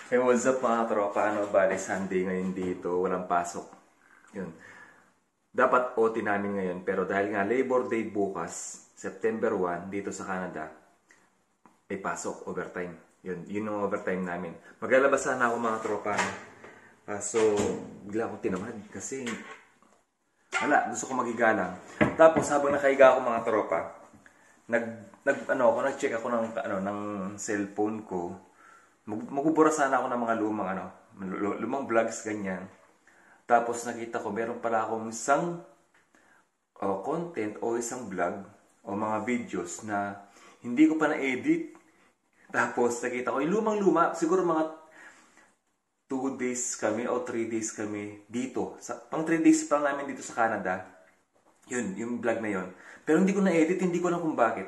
Hey, what's up mga tropa? Bali Sunday ngayon dito, walang pasok. Yun. Dapat OT namin ngayon, pero dahil nga Labor Day bukas, September 1, dito sa Canada, may pasok, overtime. Yun yung overtime namin. Maglalabas sana ako mga tropa. So, bigla akong tinamad kasi gusto ko magigalang. Tapos habang nakahiga ako mga tropa, nag-check ako ng cellphone ko. Magubura sana ako ng mga lumang vlogs, ganyan. Tapos nakita ko, meron pala akong isang content o isang vlog o mga videos na hindi ko pa na-edit. Tapos nakita ko, yung lumang-luma, siguro mga 2 days kami o 3 days kami dito. Pang 3 days pa namin dito sa Canada. Yun, yung vlog na yun. Pero hindi ko na-edit, hindi ko alam kung bakit.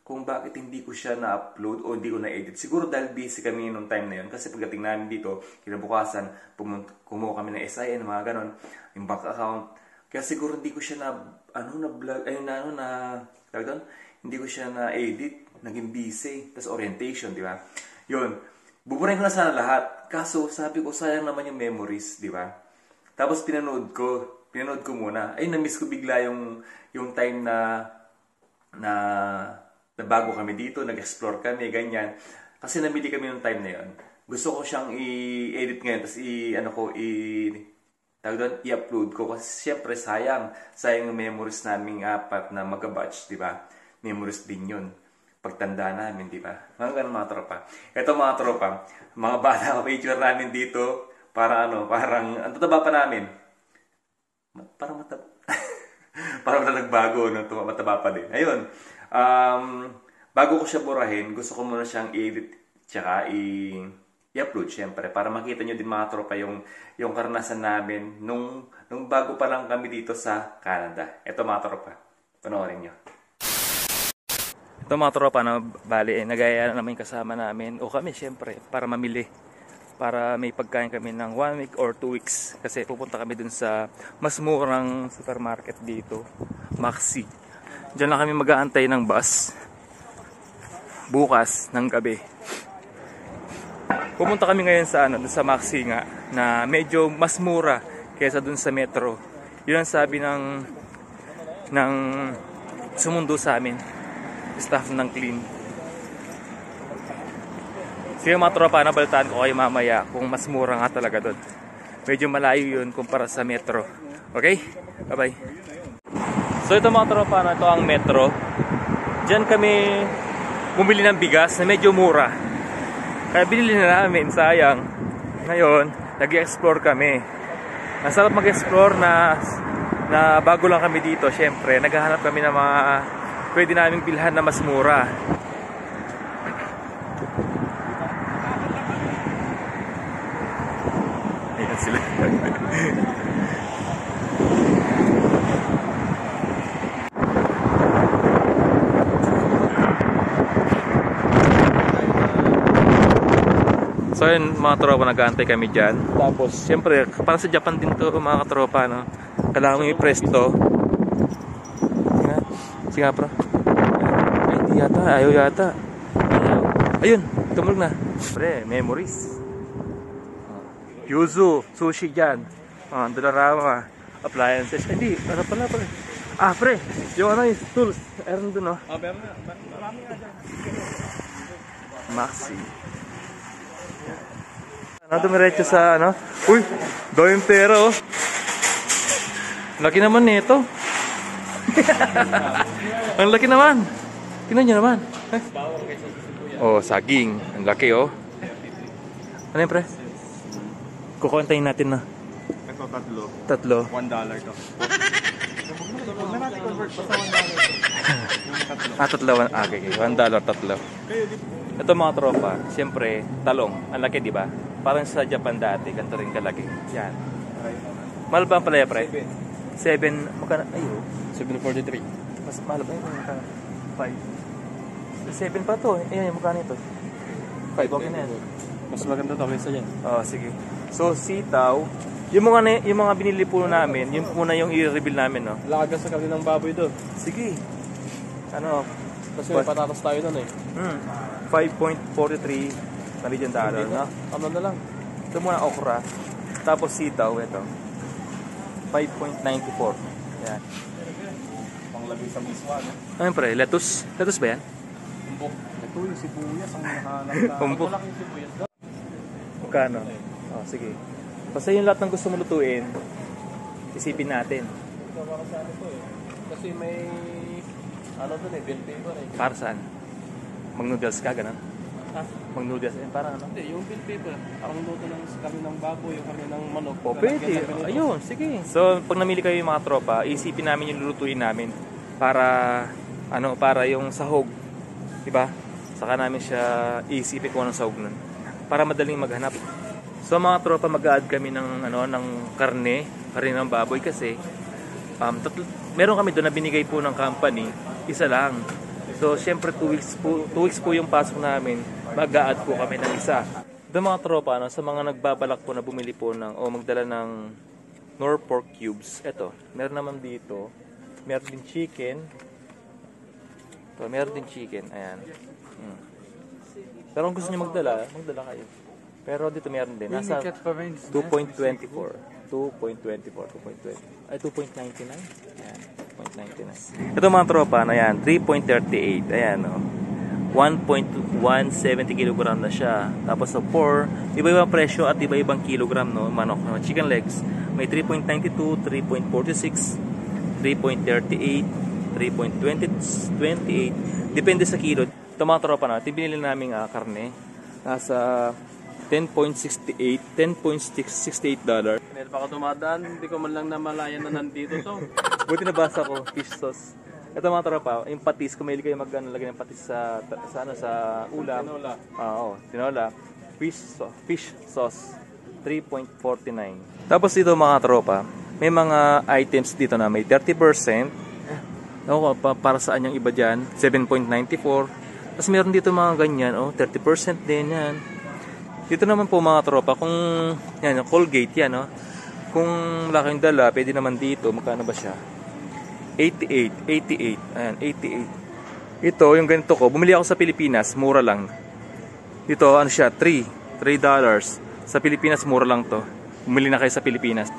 Kung bakit hindi ko siya na-upload o hindi ko na-edit. Siguro dahil busy kami nung time na yun. Kasi pagdating namin dito, kinabukasan, kumuha kami ng SIN, mga ganon, yung bank account. Kaya siguro hindi ko siya na-vlog, hindi ko siya na-edit, naging busy. Tapos orientation, di ba? Yun, buburahin ko na sana lahat. Kaso, sabi ko, sayang naman yung memories, di ba? Tapos pinanood ko muna. Ay, na-miss ko bigla yung time na bago kami dito, nag-explore kami, ganyan. Kasi namili kami nung time na yon. Gusto ko siyang i-edit ngayon, tapos i-upload ko. Kasi syempre sayang yung memories naming apat na mag-batch, di ba? Memories din yun. Pagtanda namin, di ba? Mga ganun mga tropa. Ito mga tropa, mga bata picture namin dito, parang ang tataba pa namin. Parang mataba. Parang nagbago, mataba pa din. Ayun. Bago ko siya burahin, gusto ko muna siyang i-edit tsaka i-upload syempre para makita nyo din mga tropa yung karanasan namin nung bago pa lang kami dito sa Canada. Ito mga tropa, panoorin nyo. Ito mga tropa na bali, nagaya naman yung kasama namin o kami syempre para mamili. Para may pagkain kami ng 1 week or 2 weeks kasi pupunta kami dun sa mas murang supermarket dito, Maxi. Diyan lang kami mag-aantay ng bus bukas ng gabi. Pumunta kami ngayon sa sa Maxi nga na medyo mas mura kaysa dun sa Metro. Yun ang sabi ng sumundo sa amin, staff ng Clean. Sige mga tropa, nabalitaan ko kayo mamaya kung mas mura nga talaga doon. Medyo malayo yun kumpara sa Metro. Okay? Bye-bye. So ito mga tropa, ito ang Metro. Diyan kami bumili ng bigas na medyo mura. Kaya binili na namin, sayang. Ngayon, nag-explore kami. Ang sarap mag-explore na bago lang kami dito. Syempre, naghahanap kami ng mga pwede naming bilhan na mas mura. Ayan sila. So yun mga tropa, nag-aantay kami dyan. Tapos siyempre parang sa Japan din to mga katropa, no? Kailangan mo i-presto. Sige nga bro. Ay hindi yata, ayaw yata. Ayun, tumulog na. Pre, memories. Yuzu, sushi dyan. Dolarama, appliances. Hindi, ano pala pre? Pre, yung yung tools. Meron dun, no? Meron na. Marami nga dyan. Maxi. Dumiretso sa Uy, doon pera oh. Laki naman nito. Ang laki naman. Tingnan nyo naman. Oh, saging. Ang laki oh. Ano yun pre? Kukontayin natin na. Ito Tatlo. $1 to. Huwag na natin convert. Basta $1. Tatlo. Okay. $1 tatlo. Ito mga tropa, siyempre, talong. Ang laki, di ba? Parang sa Japan dati, ganito rin kalaki. Yan. Mahal ba ang palaya, pre? 7. Magkano? Ayo. 7.43. Mas mahal ba yun? 5. 7 pa to. Ayan, magkano ito? 5. Okay na yan. Mas maganda to kaysa dyan. Sige. So, sitaw. Yung mga binili po namin, yun muna yung i-reveal namin, no? Lagas sa kami ng baboy doon. Sige. Kasi may patatas tayo doon eh. 5.43 Canadian dollar, no? Ano na lang. Ito muna okra. Tapos sitaw, ito. 5.94. Yan. Panglagay sa miswa, no? Ayun pre, lettuce. Lettuce ba yan? Umbok. Ito yung sibuyas ang nahanap na. Umbok. Malaking sibuyas daw. Magkano? Oh, sige. Basta yung lahat ng gusto mo lutuin, isipin natin. Ito para sa ano to eh. Kasi may ano dun eh, bill paper eh. Para saan? Mag-noodles ka, ganun? Ha? Mag-noodles, parang ano? Hindi, yung bill paper. Ang luto ng kami ng baboy, yung kami ng manok. O, pwede. Ayun, sige. So, pag namili kayo yung mga tropa, isipin namin yung lulutuin namin para, para yung sahog. Diba? Saka namin siya isipin kung anong sahog nun. Para madaling maghanap. So, mga tropa, mag-a-add kami ng karne ng baboy kasi, meron kami doon na binigay po ng company, isa lang. So, syempre 2 weeks po yung pasok namin, mag-a-add po kami ng isa. Ito mga tropa, sa mga nagbabalak po na bumili po magdala ng Norfolk cubes. Ito, meron naman dito. Meron din chicken. Ito, meron din chicken. Ayan. Pero kung gusto nyo magdala kayo. Pero dito meron din. Nasa 2.24. 2.24. Ay, 2.99. Ayan. 2.99. Ito mga tropa, ayan, 3.38. Ayan, 1.170 kg na siya. Tapos sa 4, iba-ibang presyo at iba-ibang kilogram, no? Manok, no? Chicken legs. May 3.92, 3.46, 3.38, 3.28. Depende sa kilo. Ito mga tropa natin, binili namin karne. Nasa $10.68 $10.68. Dahil baka tumadaan, hindi ko man lang namalayan na nandito to. Buti nabasa ko, fish sauce. Ito mga tropa, yung patis, kung mahilig kayo lagay ng patis sa ulam. Tinola. Oo, tinola. Fish sauce, 3.49. Tapos dito mga tropa, may mga items dito na may 30%. Para saan yung iba dyan, 7.94. Tapos meron dito mga ganyan, 30% din yan. Dito naman po mga tropa, kung yan, Colgate yan, kung wala kayong dala, pwede naman dito. Magkano ba siya? 88. Ayan, 88. Ito, yung ganito ko, bumili ako sa Pilipinas, mura lang. Dito, ano siya, $3. Sa Pilipinas, mura lang to. Bumili na kayo sa Pilipinas.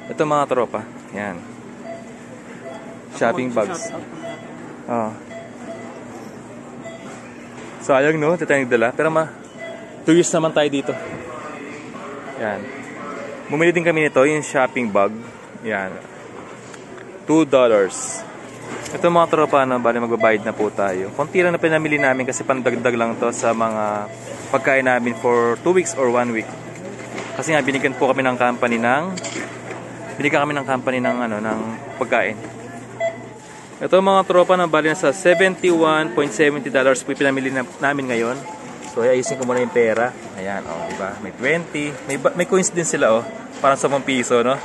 Ito mga tropa, yan. Shopping bags. Sayang, no? Ito tayo nagdala. Pero 2 years naman tayo dito. Yan. Bumili din kami nito, yung shopping bag. Yan. $2. Ito mga tropa, bali magbabayad na po tayo. Konti lang na pinamili namin kasi pandagdag lang to sa mga pagkain namin for 2 weeks or 1 week. Kasi nga binigyan po kami ng company ng pagkain. Ito mga tropa, bali na sa $71.70 po pinamili namin ngayon. So, ayusin ko muna yung pera. Ayan, diba? May 20. May coins din sila, parang 10 piso, no?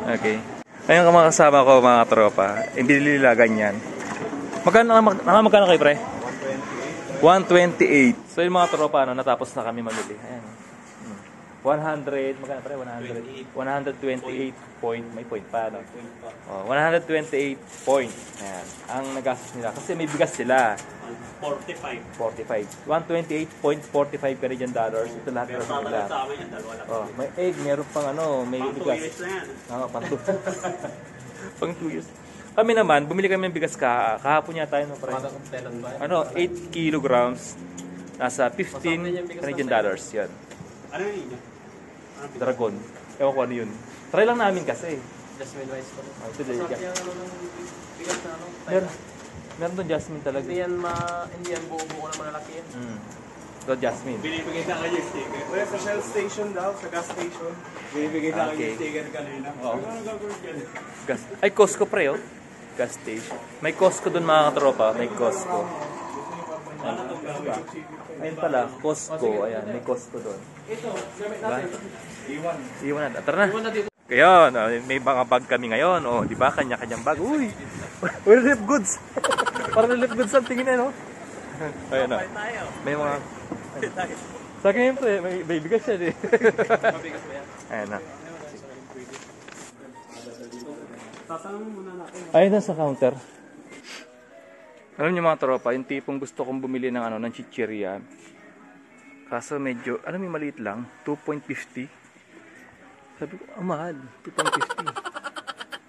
Okay. Ayun ka mga kasama ko, mga tropa. Binili nila ganyan. Magkano kayo, pre? 128. So, yung mga tropa, natapos na kami mamili. Ayan. 100, magkano pre? 128 point. May point pa, no? 128 point. Ayan. Ang nagastos nila. Kasi may bigas sila. 45. 128.45 Canadian dollars. Ito lahat ng nila. May egg, meron pang may bigas. Pang 2 years. Kami naman, bumili kami ng bigas kahapon yata tayo, no, pre? 8 kilograms. Nasa 15 Canadian dollars. Yan. Ano yun? Dragon. Ewan ko ano yun. Try lang namin kasi. Jasmine rice ko. Meron doon jasmine talaga. Hindi yan buo-buo na malalaki yan. Doon jasmine. Binibigay sa kayo yung sticker. Well, sa Shell station daw, sa gas station. Binibigay sa kayo yung sticker kanina. Oo. Ay, Costco pre, gas station. May Costco doon mga katropa. May Costco. Ayun pala, Costco. Ayan, may Costco doon. Ito, gamit natin. Iwan na. Tara na. Kaya, may mga bag kami ngayon. Di ba? Kanya-kanyang bag. Uy! Rep goods! Parang rep goods ang tingin no? Ayun na. May mga... Sa akin yun, may bigas siya. Mabigas ba yan? Ayun na. Tatanong muna natin. Ayun na sa counter. Alam niyo mga tropa, yung tipong gusto kong bumili ng chichirya. Kaso medyo, alam mo yung maliit lang, 2.50. Sabi ko, mahal, 2.50.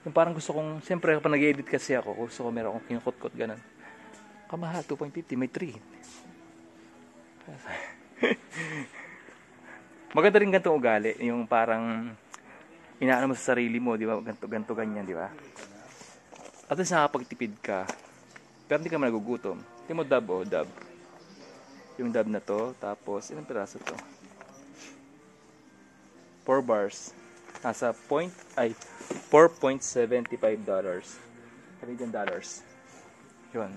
Yung parang gusto kong, siyempre kapag nag-edit kasi ako, gusto ko meron akong kinukot-kot ganun. Kamahal, 2.50, may 3. Maganda rin ganitong ugali, yung parang inaano mo sa sarili mo, di ba? Ganto ganyan, di ba? At least nakapagtipid ka, pero hindi ka man nagugutom. Hindi mo dab o dab. Yung dab na to, tapos ilang piraso to? 4 bars. Nasa $4.75. Canadian dollars. Yun.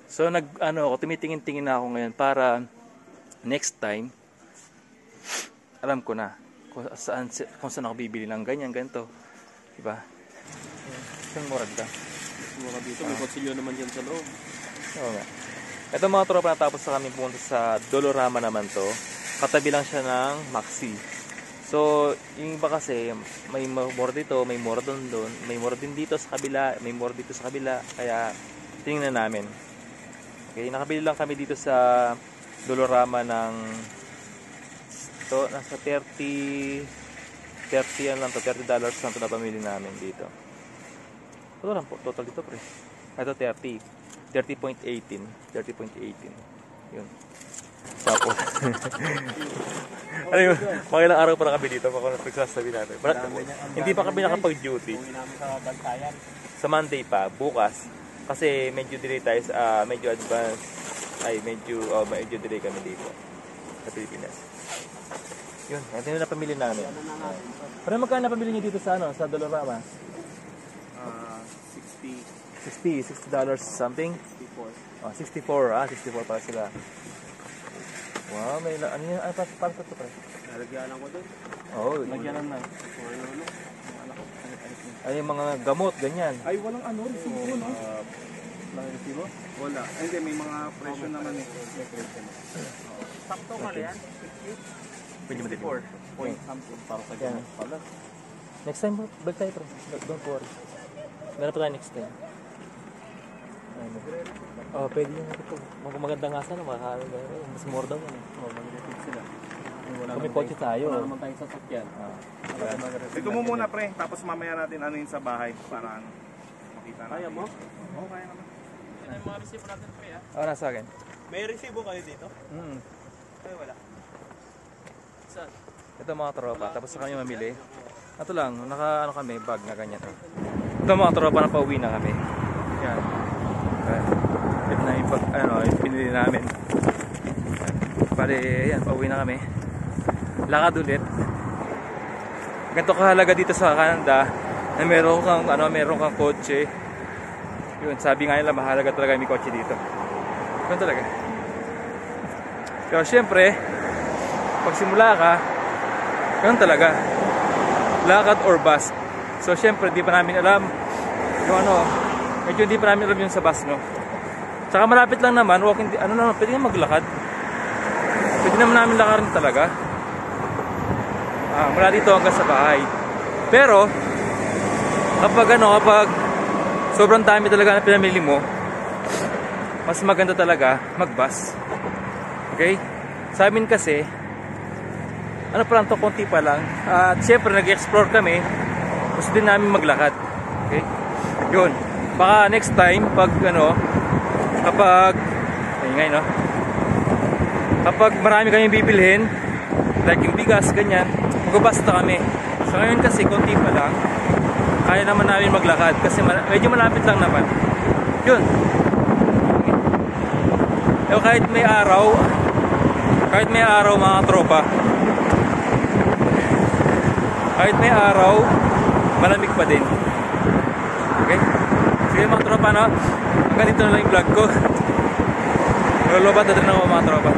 So ako, tumitingin-tingin na ako ngayon para next time alam ko na kung saan ako bibili ng ganyan, ganito. Diba? Isang murad ka. Mura dito, may kotsilyo naman dyan sa loob. Oo nga. Ito mga tropa, natapos na kami pumunta sa Dolorama naman to. Katabi lang siya ng Maxi. So, yung iba kasi, may mura dito, may mura doon, may mura din dito sa kabila, may mura dito sa kabila. Kaya, tingnan namin. Okay, nakabili lang kami dito sa Dolorama ng to, nasa $30 lang to, $30 lang to na pamili namin dito. Ito lang po, total dito pre. Ito 30.18. Yun. Tapos ano yun, mga ilang araw pa na kami dito kung nagsasabi natin. Hindi pa kami nakapag-duty. Sa Monday pa, bukas. Kasi medyo delay tayo, medyo advance. Medyo delay kami dito sa Pilipinas. Yun, ito yung napamili namin. Pero magkano napamili niyo dito sa sa Dolorama? $60 something? 64. 64 para sila. Wow, may ano yun? Para sa ito, pre? Nalagyan ko doon. Oo. Nagyanan na. Ay, yung mga gamot, ganyan. Ay, walang resibo, no? Walang resibo? Wala. Hindi, may mga presyo naman eh. Sakto ka yan? Pwede mo dito. Point something para sa ganun pala. Next time, balik tayo, pre. Don't worry. Meron pa tayo next time. Pwede yun ito. Maganda nga sana, mas more daw yan. Mag-repeat sila. Kung may kotse tayo. Wala naman tayong sasakyan. Ito mo muna pre, tapos mamaya natin ano yun sa bahay para makita natin. Kaya mo? Oo, kaya naman. Yan ang mga resibo natin pre ha? Oo, nasa akin. May resibo kayo dito? Ay, wala. Saan? Ito mga tropa, tapos sa kami mamili. Ito lang, kami, bag na ganyan. Ito mga tropa, na pauwi na kami. Yan. Ito na yung pinili namin. Bale, yan, pauwi na kami. Lakad ulit. Ganito kahalaga dito sa Canada na meron kang kotse. Yun, sabi nga nila, mahalaga talaga may kotse dito. Yun talaga. Pero syempre, pag simula ka, yun talaga. Lakad or bus. So syempre, di pa namin alam yung medyo hindi pa namin alam yung sa bus, no? Tsaka malapit lang naman, pwede nga maglakad. Pwede naman namin lakarin talaga. Mula dito hanggang sa bahay. Pero, kapag sobrang dami talaga na pinamili mo, mas maganda talaga mag-bus. Okay? Sa amin kasi, pa lang to, konti pa lang. At syempre, nag-explore kami. Gusto din namin maglakad. Okay? Yun. Baka next time, kapag marami kami bibilhin, like yung bigas, ganyan, magbabasta kami. So ngayon kasi, konti pa lang, kaya naman namin maglakad. Kasi medyo malapit lang naman. Yun. Kahit may araw mga tropa, kahit may araw, malamig pa din. Okay? Sige mga tropa, no? Hanggang dito na lang yung vlog ko. Nalolobat na rin ako mga tropa.